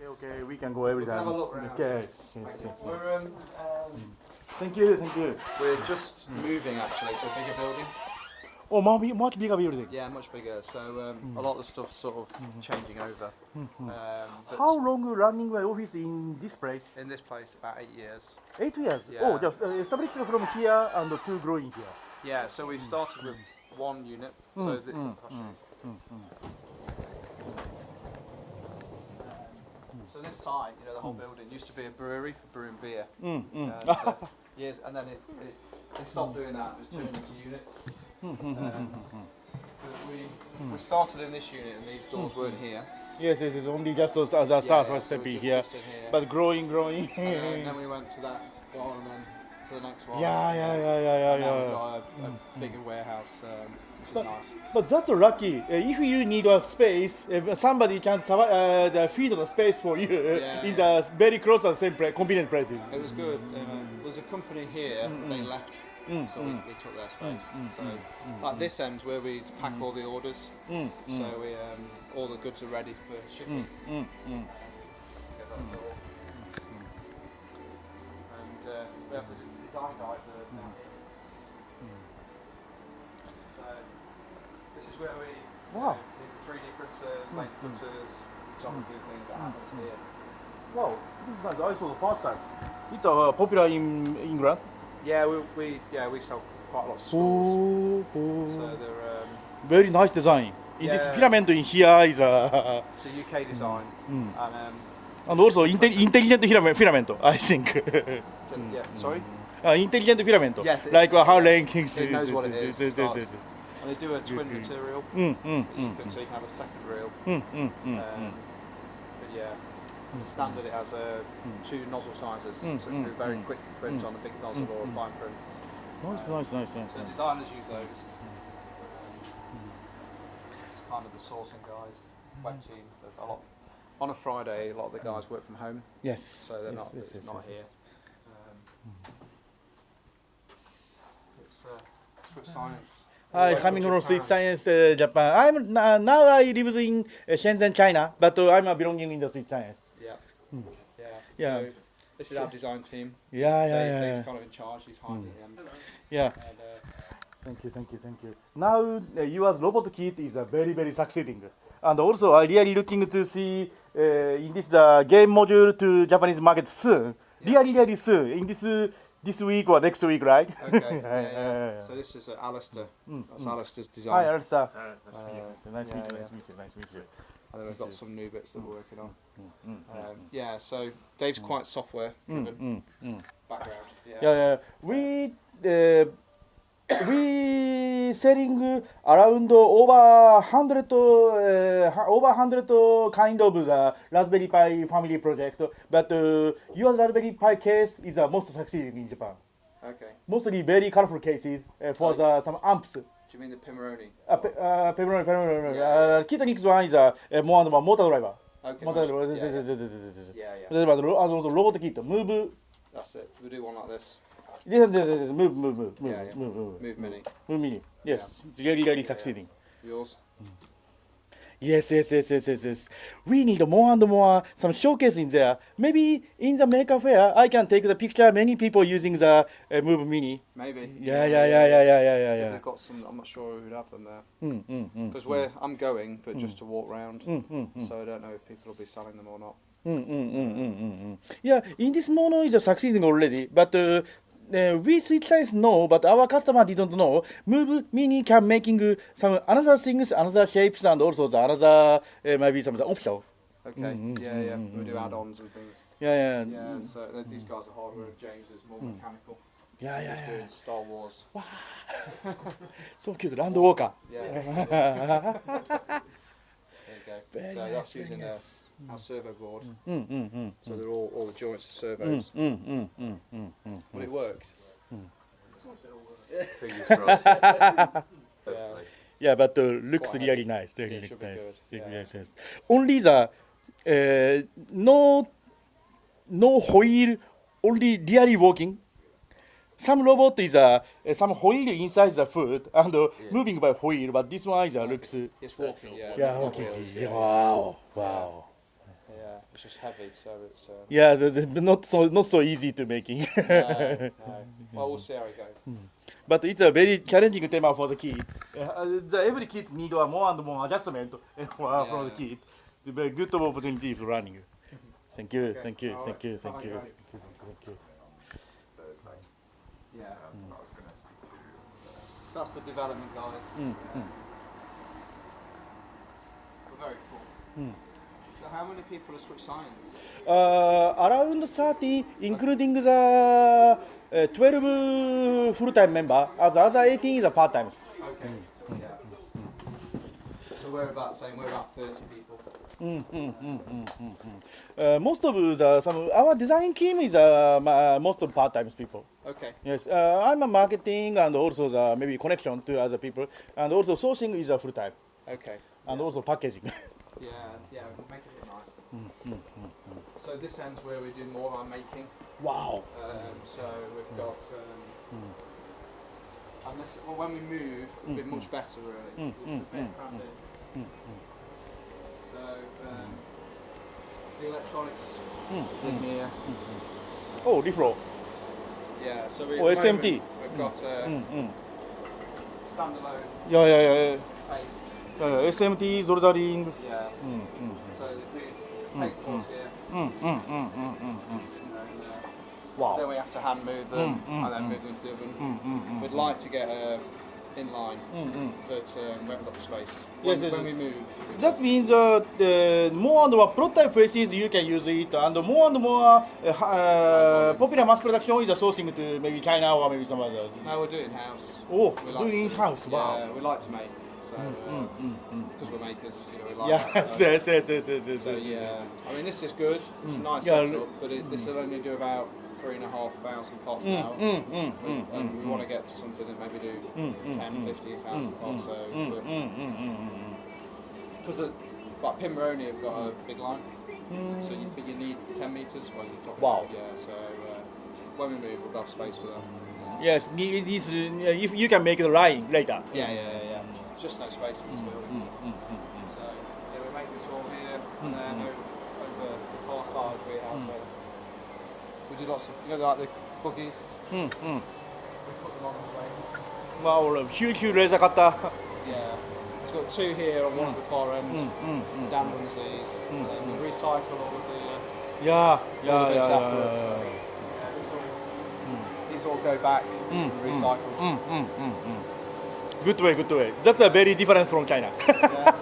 Okay, we can go every We can time. have a look around. Okay, yes. We're, Thank you. we're just moving actually to a bigger building. Oh, much bigger building. Yeah, much bigger. So a lot of the stuff's sort of changing over. But How long running my office in this place? in this place, about 8 years. 8 years. Yeah. Oh, just established from here and to growing here. Yeah, so we started with one unit. So I'll show you. So this side, you know, the whole building used to be a brewery for brewing beer. Years, and then they stopped doing that. It was turned into units. So we started in this unit, and these doors weren't here. Yes, it's only just as a start for so stepping just- here, just in here. but growing. And then we went to that one, and then to the next one. Yeah. And now we've got a bigger warehouse, which is nice. But that's lucky. If you need a space, somebody can feed the space for you. Yeah. It's a very close and same convenient places. It was good. There's a company here, they left, so we took their space. So like this end's where we pack all the orders. So we all the goods are ready for shipping. Get that door. And we have the design guide down here. So this is where we Wow. do the 3D printers, laser cutters, geometry things that happens here. Wow, this is nice. I saw the first time. It's popular in England. Yeah, we sell quite lots of schools. So they're Very nice design. In this Yeah. filament in here is a it's a UK design, and also intelligent filament. I think. yeah. Sorry. Intelligent filament. Yes, it- Like how rankings. It knows what it is. Yes. And they do a twin material, so you can have a second reel. But yeah, standard it has two nozzle sizes, so it can do very quick print on a big nozzle or a fine print. Nice. So designers use those. This is kind of the sourcing guys, web team. A lot on a Friday, a lot of the guys work from home, Yes. so they're not here. It's Swiss Science. Hi, coming from Swiss Science, Japan. I'm now I live in Shenzhen, China, but I'm belonging in the Swiss Science. Yeah. So this is our design team. Yeah. Dave's kind of in charge. He's hiding at the end. Yeah. And, Thank you. Now your robot kit is very succeeding, and also I really looking to see in this game module to Japanese market soon. Really soon. In this week or next week, right? okay. Yeah. So this is Alistair. That's Alistair's design. Hi, Arisa. Nice to meet you. And then we've got some new bits that we're working on. Yeah. So Dave's quite software driven background. Yeah. We selling around over 100 kind of the Raspberry Pi family project, but your Raspberry Pi case is the most succeeding in Japan. Okay. Mostly very colorful cases for some amps. Do you mean the Pimoroni? Kitronik one is more and more motor driver. Okay. Motor nice. driver. Yeah. But also robot kit move. That's it. We do one like this. Move. Move Mini. Move mini. Yes, it's really succeeding. Yours? Yes. We need more and more some showcase in there. Maybe in the Maker Fair, I can take the picture. Many people using the Move Mini. Maybe. Yeah. They've got some. I'm not sure who'd have them there. Because I'm going, but just to walk round. So I don't know if people will be selling them or not. Yeah, in this model is succeeding already, but we Swiss Science know, but our customer didn't know. Move Mini can making some another things, another shapes, and also the another maybe some optional. Okay. Yeah. We do add-ons and things. Yeah. So these guys are hardware, and James is more mechanical. He's Yeah. doing Star Wars. Wow. So cute, Land Walker. Yeah. There you go. Very So nice, that's very using nice. our servo board. So they're all the joints are servos. But it worked. Fingers crossed. Yeah, but looks quite really nice. Yeah, Really it should be nice. good, Really yeah. nice. Only the no hoil, only really working. Some robot is some hoil inside the foot and moving by hoil, but this one is looks. It's walking, yeah. Yeah, not okay. wheels, Wow. Yeah. It's just heavy, so it's. Yeah, not so easy to making. No. Well, we'll see how it goes. But it's a very challenging theme for the kids. Every kids need more and more adjustment from the kids. Very good opportunity for running. Thank you. Yeah. That's the development guys. We're very full. So how many people have switched science? Around 30, including the 12 full-time member. As the other 18 is a part-timers. Okay. Yeah. So we're about 30 people. Most of our design team is most of part-time people. Okay. Yes, I'm a marketing and also maybe connection to other people, and also sourcing is a full-time, Okay. and also packaging. Yeah, we'll make it look nice. So this end's where we do more on making. Wow. So we've got. And this, well, when we move, it'll be much better really. It's a bit cramped in. So the electronics is in here. Oh, reflow. Yeah. So we. Oh, at the moment, SMT. We've got standalone Yeah. space. SMT, soldering. Yeah. So we place the boards here. Wow. Then we have to hand move them and then move them into the oven. We'd like to get in line, but we haven't got the space. When we move. That means more and more prototype places you can use it, and more popular mass production is sourcing to maybe China or maybe some others. No, we'll do it in house. Oh, We doing to in do- house. Wow. Yeah, we like to make. So because we're makers, we like that. Yes. So yeah, I mean this is good. It's a nice Yeah. setup, but this will only do about 3,500 pots now. And we want to get to something that maybe do 10,000-15,000 pots. So because like Pimmeroni have got a big line, so but you need 10 meters. Well, you've got Wow. Yeah, so when we move, we'll have space for that. Yes, if you can make the line later. Yeah. Just no space in this building. So yeah, we make this all here, and then over the far side we have we do lots of like the buggies. We put them on the ways. Wow, huge laser cutter. Yeah, it's got two here on one at the far end. Dan runs these, and then we recycle all of the all the bits afterwards. So, these all go back and recycled. Good way. That's a very different from China. Yeah,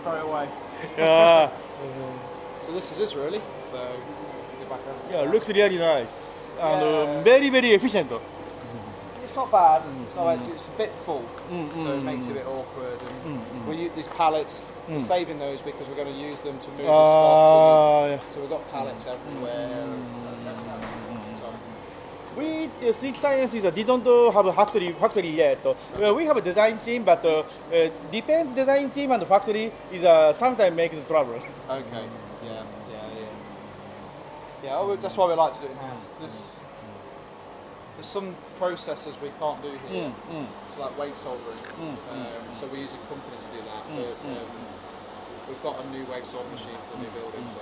throw it away. Yeah. So this is really. So get back over. Yeah, looks really nice and Yeah. very efficient. It's not bad. It's not like, it's a bit full, so it makes it a bit awkward. And we use these pallets. We're saving those because we're going to use them to move the stock. So we've got pallets everywhere. We Swiss Science didn't have a factory yet. We have a design team, but depends design team and factory is sometimes makes trouble. Okay. Yeah. Oh, that's why we like to do it in house. There's some processes we can't do here. So like wave soldering. So we use a company to do that. But we've got a new wave soldering machine for the new building. So